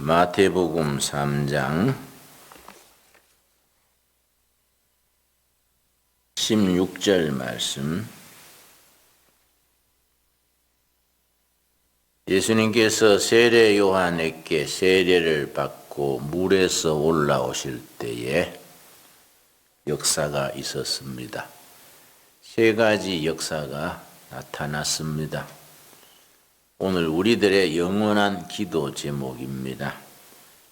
마태복음 3장 16절 말씀. 예수님께서 세례 요한에게 세례를 받고 물에서 올라오실 때에 역사가 있었습니다. 세 가지 역사가 나타났습니다. 오늘 우리들의 영원한 기도 제목입니다.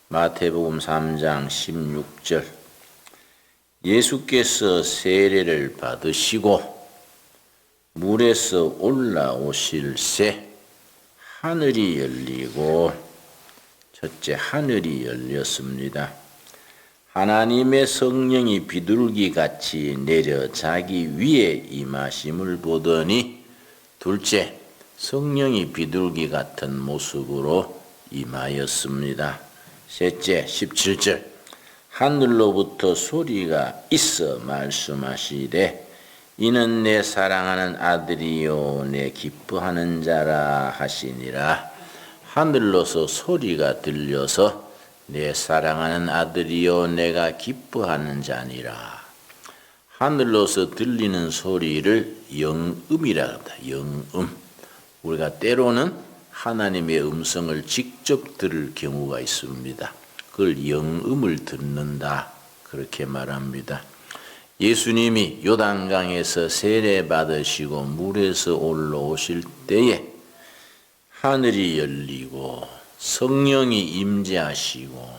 마태복음 3장 16절. 예수께서 세례를 받으시고 물에서 올라오실새 하늘이 열리고, 첫째, 하늘이 열렸습니다. 하나님의 성령이 비둘기같이 내려 자기 위에 임하심을 보더니, 둘째, 성령이 비둘기 같은 모습으로 임하였습니다. 셋째, 17절. 하늘로부터 소리가 있어 말씀하시되 이는 내 사랑하는 아들이요 내 기뻐하는 자라 하시니라. 하늘로서 소리가 들려서 내 사랑하는 아들이요 내가 기뻐하는 자니라. 하늘로서 들리는 소리를 영음이라 합니다. 영음. 우리가 때로는 하나님의 음성을 직접 들을 경우가 있습니다. 그걸 영음을 듣는다, 그렇게 말합니다. 예수님이 요단강에서 세례 받으시고 물에서 올라오실 때에 하늘이 열리고 성령이 임재하시고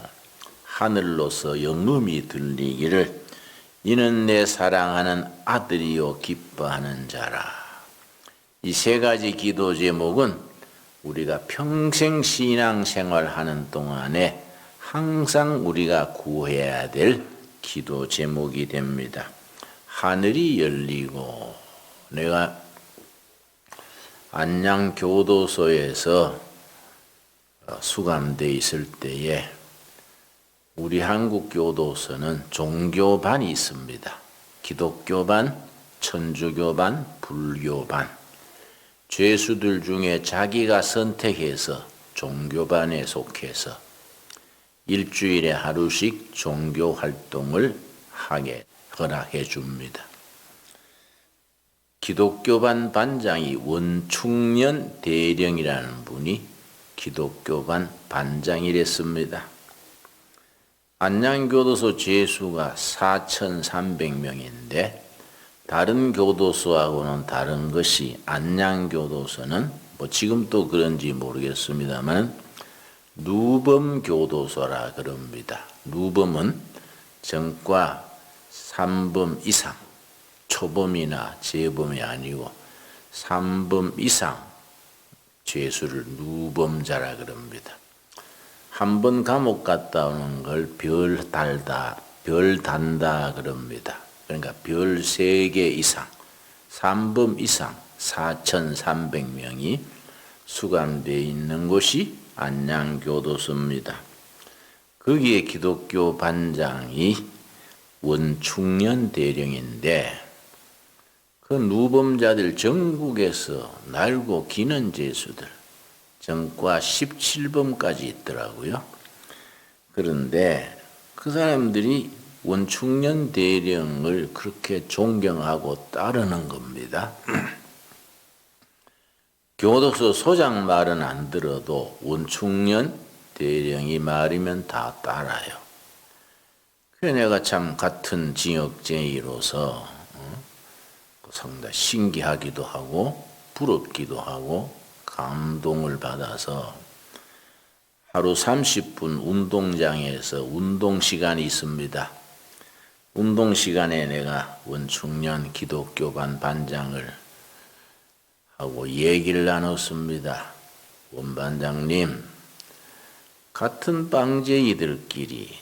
하늘로서 영음이 들리기를 이는 내 사랑하는 아들이요 기뻐하는 자라. 이 세 가지 기도 제목은 우리가 평생 신앙생활하는 동안에 항상 우리가 구해야 될 기도 제목이 됩니다. 하늘이 열리고, 내가 안양교도소에서 수감되어 있을 때에 우리 한국교도소는 종교반이 있습니다. 기독교반, 천주교반, 불교반. 죄수들 중에 자기가 선택해서 종교반에 속해서 일주일에 하루씩 종교 활동을 하게 허락해 줍니다. 기독교반 반장이 원충년 대령이라는 분이 기독교반 반장이랬습니다. 안양교도소 죄수가 4,300명인데 다른 교도소하고는 다른 것이, 안양교도소는 지금도 그런지 모르겠습니다만 누범교도소라 그럽니다. 누범은 정과 3범 이상, 초범이나 재범이 아니고 3범 이상 죄수를 누범자라 그럽니다. 한 번 감옥 갔다 오는 걸 별 단다 그럽니다. 그러니까 별 3개 이상, 3범 이상 4,300명이 수감되어 있는 곳이 안양교도소입니다. 거기에 기독교 반장이 원충년 대령인데, 그 누범자들 전국에서 날고 기는 죄수들, 전과 17범까지 있더라고요. 그런데 그 사람들이 원충년 대령을 그렇게 존경하고 따르는 겁니다. 교도소 소장 말은 안 들어도 원충년 대령이 말이면 다 따라요. 그래 내가 참 같은 징역쟁이로서 상당히 신기하기도 하고 부럽기도 하고 감동을 받아서 하루 30분 운동장에서 운동시간이 있습니다. 운동시간에 내가 원충년 기독교반 반장을 하고 얘기를 나눴습니다. 원반장님, 같은 빵제이들끼리,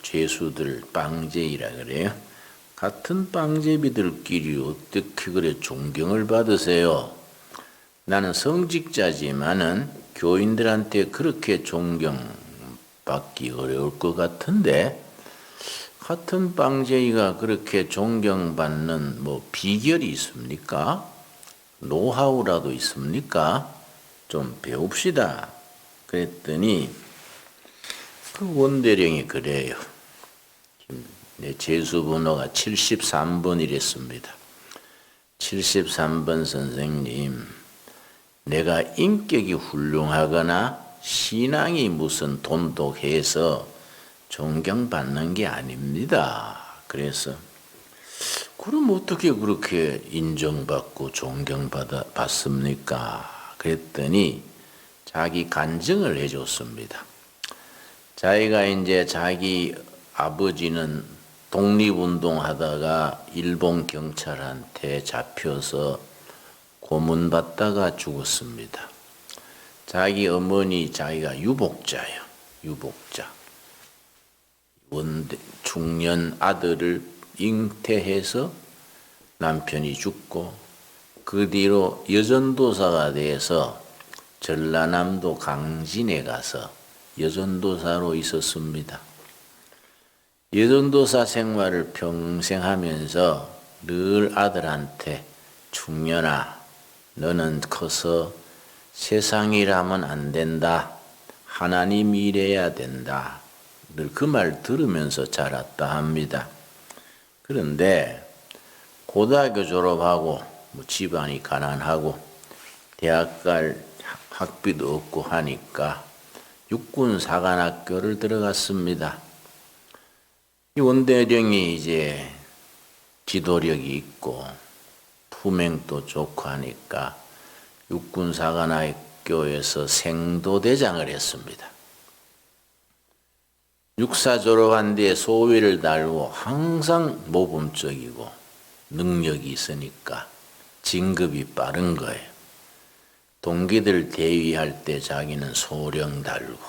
죄수들 빵제이라 그래요. 같은 빵제비들끼리 어떻게 그래 존경을 받으세요? 나는 성직자지만은 교인들한테 그렇게 존경받기 어려울 것 같은데, 같은 빵제이가 그렇게 존경받는 비결이 있습니까? 노하우라도 있습니까? 좀 배웁시다. 그랬더니 그 원대령이 그래요. 내 제수번호가 73번이랬습니다. 73번 선생님, 내가 인격이 훌륭하거나 신앙이 무슨 돈독해서 존경받는 게 아닙니다. 그래서 그럼 어떻게 그렇게 인정받고 존경받습니까? 그랬더니 자기 간증을 해줬습니다. 자기가 이제 자기 아버지는 독립운동하다가 일본 경찰한테 잡혀서 고문받다가 죽었습니다. 자기 어머니 자기가 유복자예요. 유복자. 중년 아들을 잉태해서 남편이 죽고 그 뒤로 여전도사가 돼서 전라남도 강진에 가서 여전도사로 있었습니다. 여전도사 생활을 평생 하면서 늘 아들한테 충년아, 너는 커서 세상이라면 안 된다. 하나님 일해야 된다. 늘 그 말 들으면서 자랐다 합니다. 그런데 고등학교 졸업하고 집안이 가난하고 대학 갈 학비도 없고 하니까 육군사관학교를 들어갔습니다. 이 원대령이 이제 지도력이 있고 품행도 좋고 하니까 육군사관학교에서 생도대장을 했습니다. 육사 졸업한 뒤에 소위를 달고 항상 모범적이고 능력이 있으니까 진급이 빠른 거예요. 동기들 대위할 때 자기는 소령 달고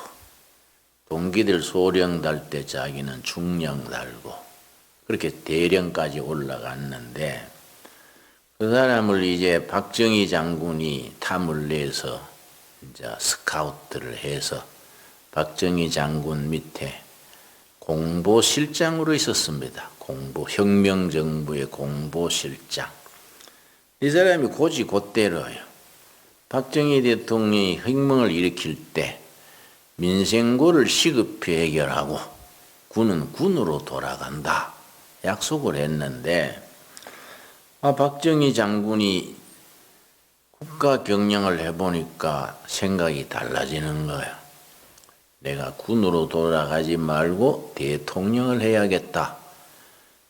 동기들 소령 달 때 자기는 중령 달고 그렇게 대령까지 올라갔는데 그 사람을 이제 박정희 장군이 탐을 내서 이제 스카우트를 해서 박정희 장군 밑에 공보실장으로 있었습니다. 혁명정부의 공보실장. 이 사람이 곧대로요. 박정희 대통령이 혁명을 일으킬 때 민생고를 시급히 해결하고 군은 군으로 돌아간다. 약속을 했는데 박정희 장군이 국가 경영을 해보니까 생각이 달라지는 거야. 내가 군으로 돌아가지 말고 대통령을 해야겠다.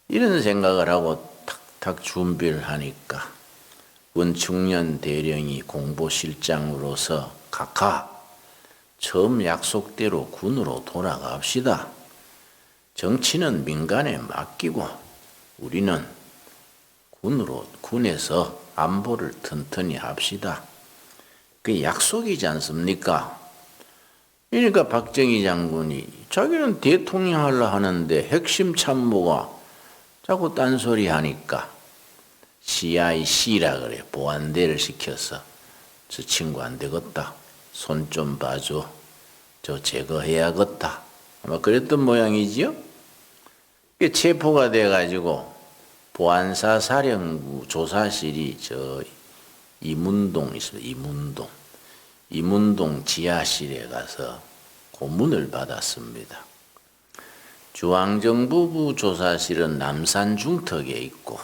이런 생각을 하고 탁탁 준비를 하니까 원충년 대령이 공보실장으로서 각하 처음 약속대로 군으로 돌아갑시다. 정치는 민간에 맡기고 우리는 군에서 안보를 튼튼히 합시다. 그게 약속이지 않습니까? 그러니까 박정희 장군이 자기는 대통령 하려 하는데 핵심 참모가 자꾸 딴소리 하니까 CIC라 그래. 보안대를 시켜서 저 친구 안 되겠다. 손 좀 봐줘. 저 제거해야겠다. 아마 그랬던 모양이지요. 체포가 돼가지고 보안사 사령부 조사실이 저 이문동 있습니다. 이문동 지하실에 가서 고문을 받았습니다. 중앙정보부 조사실은 남산 중턱에 있고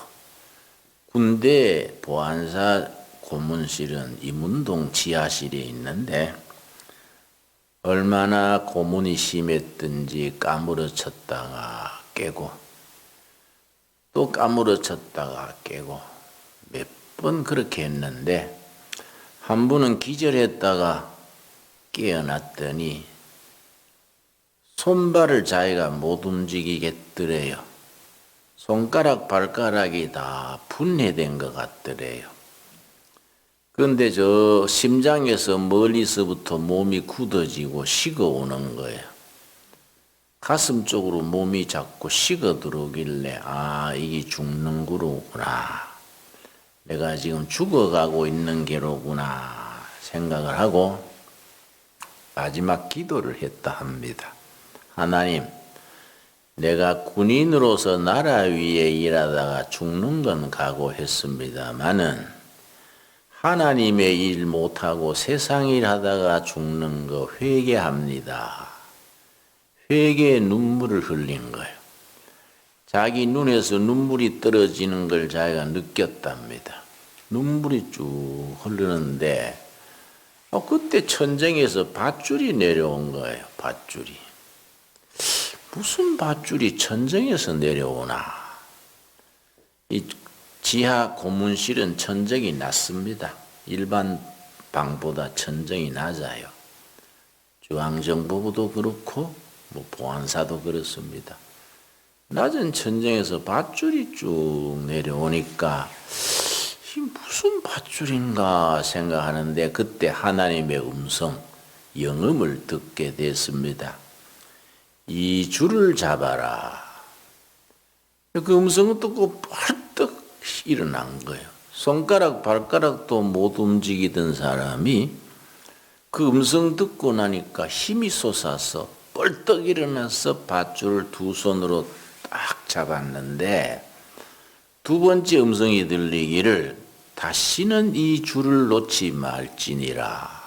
군대 보안사 고문실은 이문동 지하실에 있는데 얼마나 고문이 심했든지 까무러쳤다가 깨고 또 까무러쳤다가 깨고 몇 번 그렇게 했는데 한 분은 기절했다가 깨어났더니 손발을 자기가 못 움직이겠더래요. 손가락 발가락이 다 분해된 것 같더래요. 그런데 저 심장에서 멀리서부터 몸이 굳어지고 식어오는 거예요. 가슴 쪽으로 몸이 자꾸 식어 들어오길래 이게 죽는 거로구나. 내가 지금 죽어가고 있는 게로구나 생각을 하고 마지막 기도를 했다 합니다. 하나님, 내가 군인으로서 나라 위에 일하다가 죽는 건 각오했습니다마는 하나님의 일 못하고 세상 일 하다가 죽는 거 회개합니다. 회개의 눈물을 흘린 거예요. 자기 눈에서 눈물이 떨어지는 걸 자기가 느꼈답니다. 눈물이 쭉 흐르는데 그때 천정에서 밧줄이 내려온 거예요. 밧줄이. 무슨 밧줄이 천정에서 내려오나. 이 지하 고문실은 천정이 낮습니다. 일반 방보다 천정이 낮아요. 중앙정보부도 그렇고 보안사도 그렇습니다. 낮은 천정에서 밧줄이 쭉 내려오니까 무슨 밧줄인가 생각하는데 그때 하나님의 음성, 영음을 듣게 됐습니다. 이 줄을 잡아라. 그 음성을 듣고 벌떡 일어난 거예요. 손가락, 발가락도 못 움직이던 사람이 그 음성 듣고 나니까 힘이 솟아서 벌떡 일어나서 밧줄을 두 손으로 딱 잡았는데 두 번째 음성이 들리기를 다시는 이 줄을 놓지 말지니라.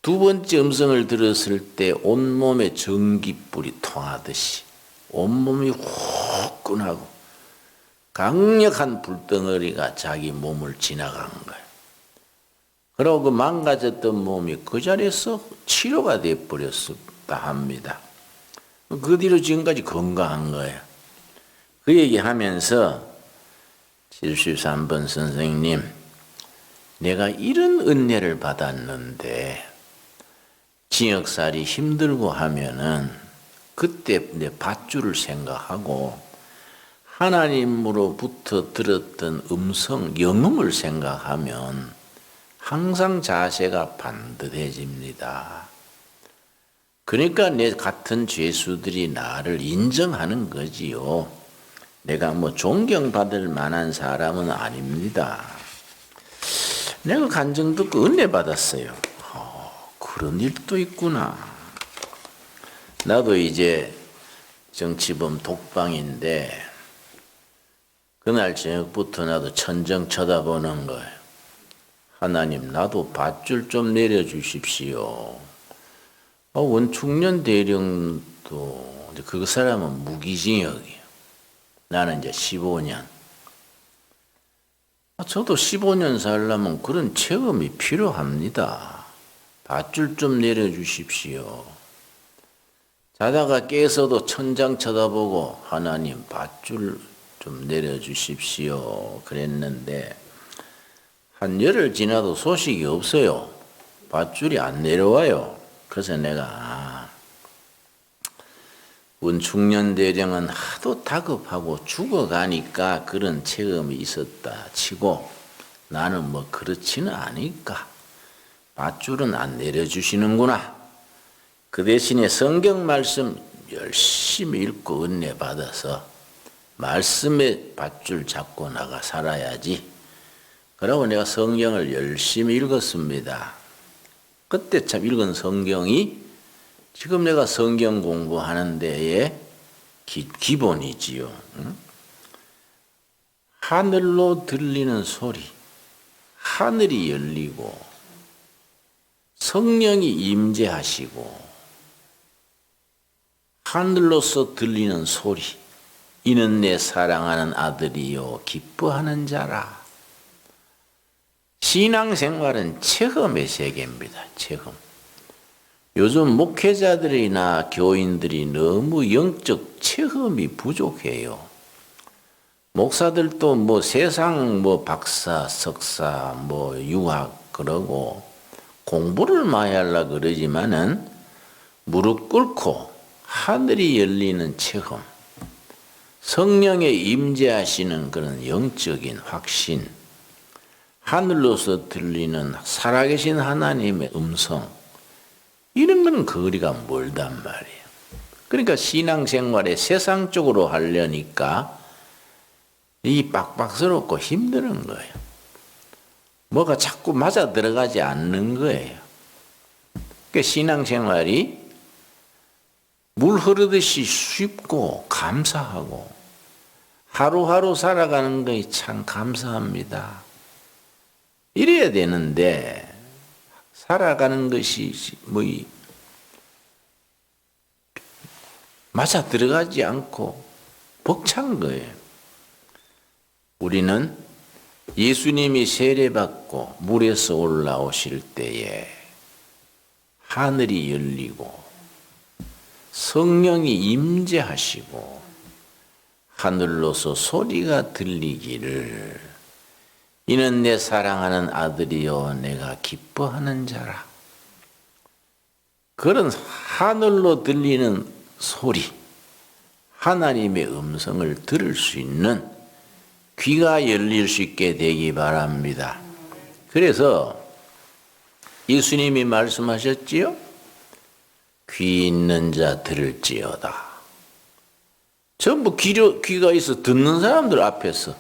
두 번째 음성을 들었을 때 온몸에 전기불이 통하듯이 온몸이 후끈하고 강력한 불덩어리가 자기 몸을 지나간 거예요. 그리고 그 망가졌던 몸이 그 자리에서 치료가 되어버렸다 합니다. 그 뒤로 지금까지 건강한 거예요. 그 얘기하면서 73번 선생님, 내가 이런 은혜를 받았는데 징역살이 힘들고 하면은 그때 내 밧줄을 생각하고 하나님으로부터 들었던 음성, 영음을 생각하면 항상 자세가 반듯해집니다. 그러니까 내 같은 죄수들이 나를 인정하는 거지요. 내가 존경받을 만한 사람은 아닙니다. 내가 간증 듣고 은혜 받았어요. 그런 일도 있구나. 나도 이제 정치범 독방인데 그날 저녁부터 나도 천정 쳐다보는 거예요. 하나님, 나도 밧줄 좀 내려주십시오. 원충년 대령도 그 사람은 무기징역이에요. 나는 이제 15년. 저도 15년 살려면 그런 체험이 필요합니다. 밧줄 좀 내려주십시오. 자다가 깨서도 천장 쳐다보고 하나님 밧줄 좀 내려주십시오. 그랬는데 한 열흘 지나도 소식이 없어요. 밧줄이 안 내려와요. 그래서 내가 원충년 대령은 하도 다급하고 죽어가니까 그런 체험이 있었다 치고 나는 그렇지는 않으니까 밧줄은 안 내려주시는구나. 그 대신에 성경 말씀 열심히 읽고 은혜 받아서 말씀에 밧줄 잡고 나가 살아야지. 그러고 내가 성경을 열심히 읽었습니다. 그때 참 읽은 성경이 지금 내가 성경 공부하는 데에 기본이지요. 하늘로 들리는 소리, 하늘이 열리고 성령이 임재하시고 하늘로서 들리는 소리, 이는 내 사랑하는 아들이요 기뻐하는 자라. 신앙생활은 체험의 세계입니다. 체험. 요즘 목회자들이나 교인들이 너무 영적 체험이 부족해요. 목사들도 세상 박사, 석사, 유학 그러고 공부를 많이 하려고 그러지만은 무릎 꿇고 하늘이 열리는 체험, 성령의 임재하시는 그런 영적인 확신, 하늘로서 들리는 살아계신 하나님의 음성, 이런 건 거리가 멀단 말이에요. 그러니까 신앙생활에 세상적으로 하려니까 이 빡빡스럽고 힘든 거예요. 뭐가 자꾸 맞아 들어가지 않는 거예요. 그러니까 신앙생활이 물 흐르듯이 쉽고 감사하고 하루하루 살아가는 것이 참 감사합니다. 이래야 되는데 살아가는 것이 맞아 들어가지 않고 벅찬 거예요. 우리는 예수님이 세례받고 물에서 올라오실 때에 하늘이 열리고 성령이 임재하시고 하늘로서 소리가 들리기를 이는 내 사랑하는 아들이요 내가 기뻐하는 자라. 그런 하늘로 들리는 소리, 하나님의 음성을 들을 수 있는 귀가 열릴 수 있게 되기 바랍니다. 그래서 예수님이 말씀하셨지요? 귀 있는 자 들을지어다. 전부 귀가 있어 듣는 사람들 앞에서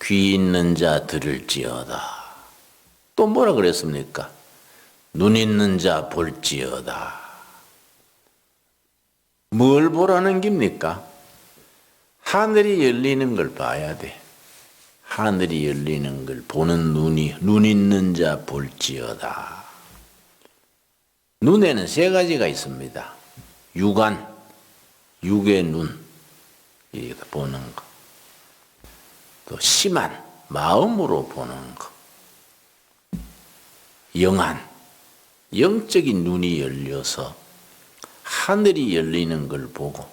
귀 있는 자 들을지어다. 또 뭐라 그랬습니까? 눈 있는 자 볼지어다. 뭘 보라는 겁니까? 하늘이 열리는 걸 봐야 돼. 하늘이 열리는 걸 보는 눈 있는 자 볼지어다. 눈에는 세 가지가 있습니다. 육안, 육의 눈, 보는 거. 또 심한, 마음으로 보는 거. 영안, 영적인 눈이 열려서 하늘이 열리는 걸 보고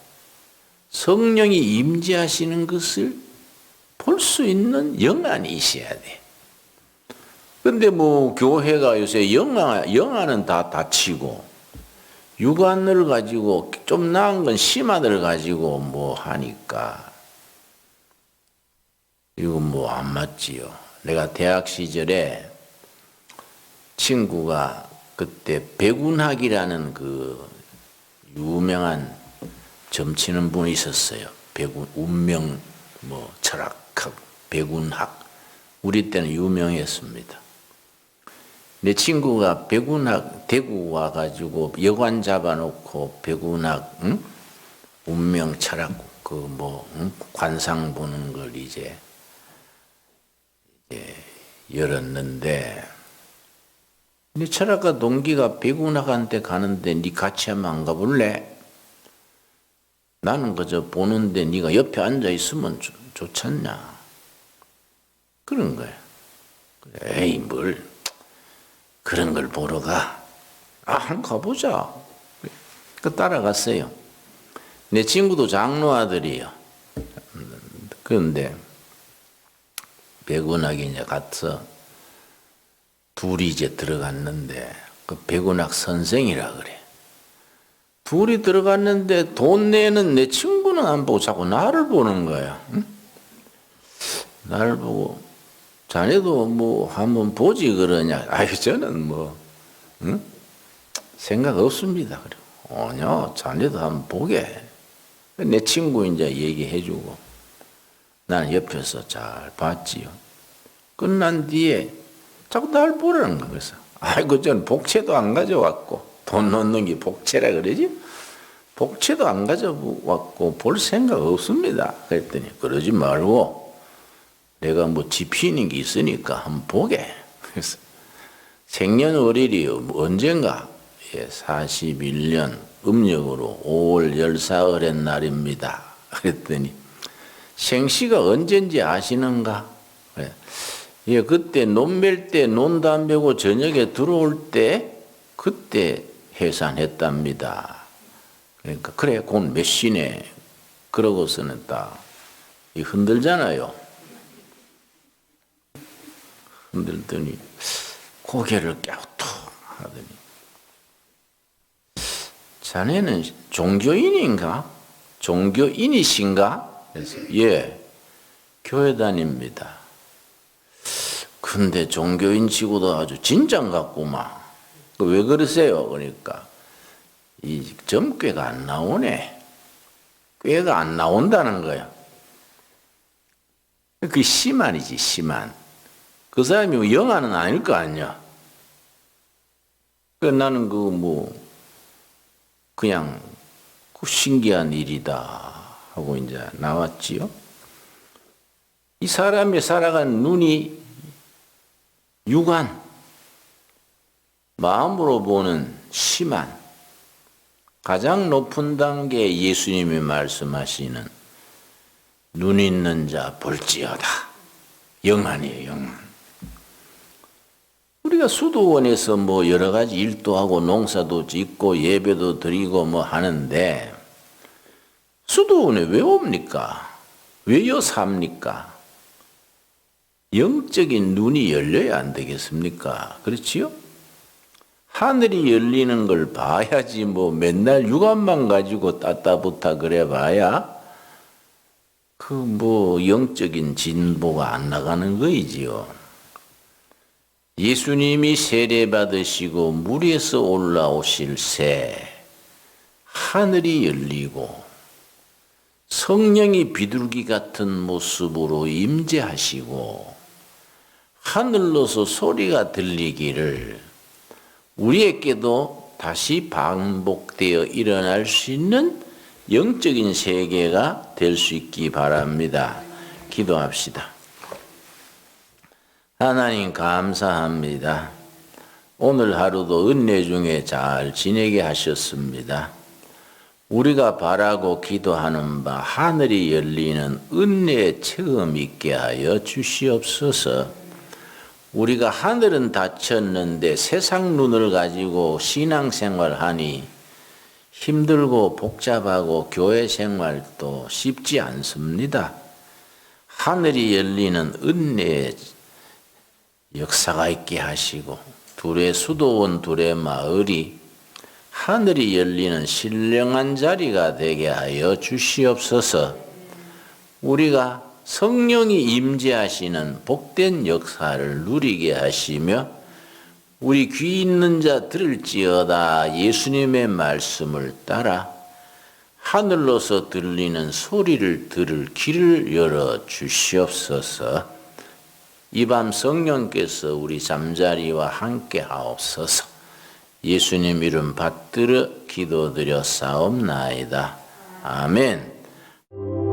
성령이 임재하시는 것을 볼 수 있는 영안이 있어야 돼. 근데 뭐 교회가 요새 영안은 다 다치고 육안을 가지고 좀 나은 건 심한을 가지고 뭐 하니까 이건 뭐 안 맞지요. 내가 대학 시절에 친구가 그때 백운학이라는 그 유명한 점치는 분이 있었어요. 백운 운명 뭐 철학학 백운학 우리 때는 유명했습니다. 내 친구가 백운학 대구 와가지고 여관 잡아놓고 백운학 운명 철학 그 뭐 관상 보는 걸 이제 열었는데 네 철학과 동기가 백운학한테 가는데 네 같이 하면 안 가볼래? 나는 그저 보는데 네가 옆에 앉아 있으면 좋잖냐? 그런 거야. 에이 뭘 그런 걸 보러 가? 한번 가보자. 그 따라갔어요. 내 친구도 장로 아들이에요. 그런데 백운학에 이제 가서 둘이 이제 들어갔는데 그 백운학 선생이라 그래. 둘이 들어갔는데 돈 내는 내 친구는 안 보고 자꾸 나를 보는 거야. 응? 나를 보고 자네도 뭐 한번 보지 그러냐. 아유 저는 뭐 응? 생각 없습니다. 그래. 아니야 자네도 한번 보게. 내 친구 이제 얘기해주고 나는 옆에서 잘 봤지요. 끝난 뒤에 자꾸 날 보라는 거야. 그래서 아이고 전 복채도 안 가져왔고 돈 넣는 게 복채라 그러지? 복채도 안 가져왔고 볼 생각 없습니다. 그랬더니 그러지 말고 내가 뭐 지피는 게 있으니까 한번 보게. 그래서 생년월일이 언젠가 41년 음력으로 5월 14일의 날입니다. 그랬더니 생시가 언젠지 아시는가? 예, 그때 논 멜 때 논 담배고 저녁에 들어올 때 그때 해산했답니다. 그러니까 그래 곧 몇 시네. 그러고서는 딱 흔들잖아요. 흔들더니 고개를 갸우뚱 하더니 자네는 종교인인가? 종교인이신가? 그래서 예, 교회 다닙니다. 근데 종교인 치고도 아주 진짠 같구만. 왜 그러세요? 그러니까 이 점괘가 안 나오네. 꾀가 안 나온다는 거야. 그 시만이지 시만. 그 사람이 영화는 아닐 거 아니야. 그 나는 그 뭐 그냥 신기한 일이다 하고 이제 나왔지요. 이 사람이 살아간 눈이 육안, 마음으로 보는 심한, 가장 높은 단계 예수님이 말씀하시는 눈 있는 자 볼지어다. 영안이에요, 영안. 우리가 수도원에서 뭐 여러 가지 일도 하고 농사도 짓고 예배도 드리고 뭐 하는데 수도원에 왜 옵니까? 왜요 삽니까? 영적인 눈이 열려야 안 되겠습니까? 그렇지요? 하늘이 열리는 걸 봐야지 뭐 맨날 육안만 가지고 따따붙다 그래 봐야 그 뭐 영적인 진보가 안 나가는 거이지요. 예수님이 세례 받으시고 물에서 올라오실 새 하늘이 열리고 성령이 비둘기 같은 모습으로 임재하시고 하늘로서 소리가 들리기를 우리에게도 다시 반복되어 일어날 수 있는 영적인 세계가 될 수 있기 바랍니다. 기도합시다. 하나님 감사합니다. 오늘 하루도 은혜 중에 잘 지내게 하셨습니다. 우리가 바라고 기도하는 바 하늘이 열리는 은혜의 체험 있게 하여 주시옵소서. 우리가 하늘은 닫혔는데 세상 눈을 가지고 신앙생활하니 힘들고 복잡하고 교회 생활도 쉽지 않습니다. 하늘이 열리는 은혜의 역사가 있게 하시고 둘의 수도원 둘의 마을이 하늘이 열리는 신령한 자리가 되게 하여 주시옵소서. 우리가 성령이 임재하시는 복된 역사를 누리게 하시며 우리 귀 있는 자 들을지어다 예수님의 말씀을 따라 하늘로서 들리는 소리를 들을 길을 열어 주시옵소서. 이 밤 성령께서 우리 잠자리와 함께 하옵소서. 예수님 이름 받들어 기도드려 싸움나이다. 아멘.